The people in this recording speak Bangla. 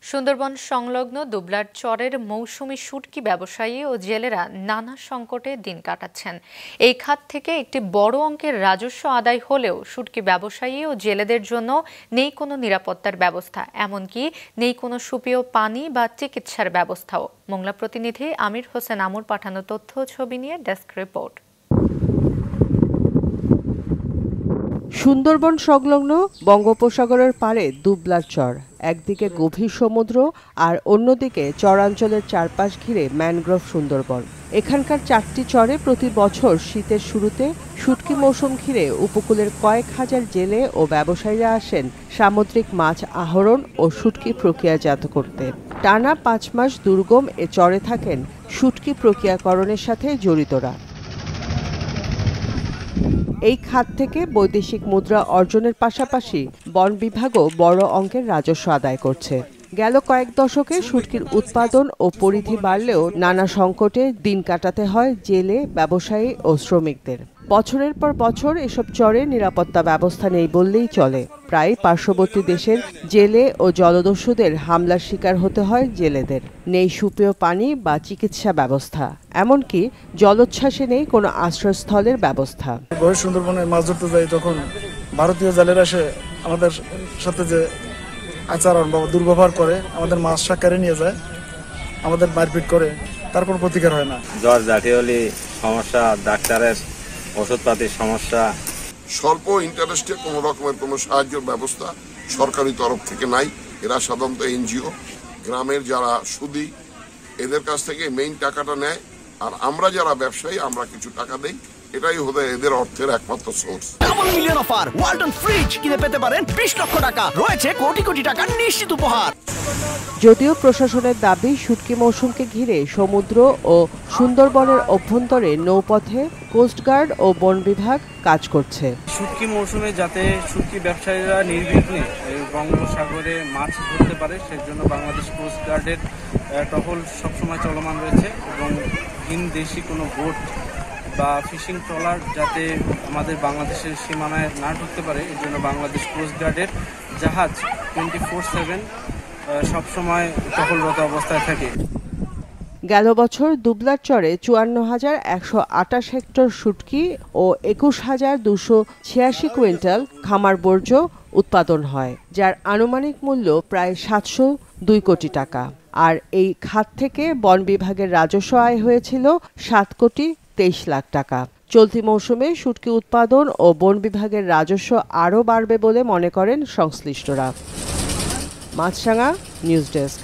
সুন্দরবন সংলগ্ন দুবলার চরের মৌসুমী শুটকি ব্যবসায়ী ও জেলেরা নানা সংকটে দিন কাটাচ্ছেন। এই খাত থেকে একটি বড় অঙ্কের রাজস্ব আদায় হলেও শুটকি ব্যবসায়ী ও জেলেদের জন্য নেই কোনো নিরাপত্তার ব্যবস্থা, এমনকি নেই কোনো সুপেয় পানি বা চিকিৎসার ব্যবস্থাও। মোংলা প্রতিনিধি আমির হোসেন আমুর পাঠানো তথ্য ছবি নিয়ে ডেস্ক রিপোর্ট। সুন্দরবন সংলগ্ন বঙ্গোপসাগরের পাড়ে দুবলার চর, একদিকে গভীর সমুদ্র আর অন্যদিকে চরাঞ্চলের চারপাশ ঘিরে ম্যানগ্রোভ সুন্দরবন। এখানকার 4টি চরে প্রতি বছর শীতের শুরুতে শুটকি মৌসুম ঘিরে উপকূলের কয়েক হাজার জেলে ও ব্যবসায়ীরা আসেন সামুদ্রিক মাছ আহরণ ও শুটকি প্রক্রিয়াজাত করতে। টানা 5 মাস দুর্গম এ চরে থাকেন শুটকি প্রক্রিয়াকরণের সাথে জড়িতরা। এই খাত থেকে বৈদেশিক মুদ্রা অর্জনের পাশাপাশি বন বিভাগও বড় অঙ্কের রাজস্ব আদায় করছে। গেল কয়েক দশকে শুটকির উৎপাদন ও পরিধি বাড়লেও নানা সংকটে দিন কাটাতে হয় জেলে, ব্যবসায়ী ও শ্রমিকদের। বছরের পর বছর এসব চরে নিরাপত্তা ব্যবস্থা নেই বললেই চলে। প্রায় পার্শ্ববর্তী দেশের জেলে ও জলদস্যুদের হামলার শিকার হতে হয় জেলেদের। নেই সুপেয় পানি বা চিকিৎসা ব্যবস্থা, এমনকি জলোচ্ছ্বাসে নেই কোনো আশ্রয়স্থলের ব্যবস্থা। সুন্দরবনে মাছ ধরতে যাই তখন ভারতীয় জেলেরা এসে আমাদের সাথে যে আচরণ বা দুর্ব্যবহার করে, আমাদের মাছ কেড়ে নিয়ে যায়, আমাদের মারপিট করে, তার কোনো প্রতিকার হয় না। জ্বর জাতীয়লি সমস্যা, ডাক্তারের ওষুধপাতির সমস্যা। স্বল্প ইন্টারেস্টে কোনো রকমের কোনো সাহায্যের ব্যবস্থা সরকারি তরফ থেকে নাই। এরা সাধারণত এনজিও, গ্রামের যারা সুদী, এদের কাছ থেকে মেইন টাকাটা নেয়, আর আমরা যারা ব্যবসায়ী আমরা কিছু টাকা দেই। এটাই হলো এদের অর্থের একমাত্র source. Double million offer, Walton fridge কিনে পেতে পারেন 20 লক্ষ টাকা, রয়েছে কোটি কোটি টাকার নিশ্চিত উপহার। যদিও প্রশাসনের দাবি শুটকি মৌসুমকে ঘিরে সমুদ্র ও সুন্দরবনের অভ্যন্তরে নৌপথে কোস্টগার্ড ও বন বিভাগ কাজ করছে। শুটকি মৌসুমে যাতে শুটকি ব্যবসায়ীরা নির্বিঘ্নে বঙ্গোপসাগরে মাছ ধরতে পারে, সেজন্য বাংলাদেশ কোস্টগার্ডের টহল সবসময় চলমান রয়েছে এবং ভিনদেশি কোনো বোট বা ফিশিং ট্রলার যাতে আমাদের বাংলাদেশের সীমানায় না ঢুকতে পারে, এর জন্য বাংলাদেশ কোস্টগার্ডের জাহাজ 24/7 সবসময় টহলরত অবস্থায় থাকে। গেল বছর দুবলার চরে 54,128 হেক্টর শুটকি ও 21,286 কুইন্টাল খামার বর্জ্য উৎপাদন হয়, যার আনুমানিক মূল্য প্রায় 702 কোটি টাকা। আর এই খাত থেকে বন বিভাগের রাজস্ব আয় হয়েছিল 7 কোটি 23 লাখ টাকা। চলতি মৌসুমে শুটকি উৎপাদন ও বন বিভাগের রাজস্ব আরও বাড়বে বলে মনে করেন সংশ্লিষ্টরা। মাছরাঙা নিউজ ডেস্ক।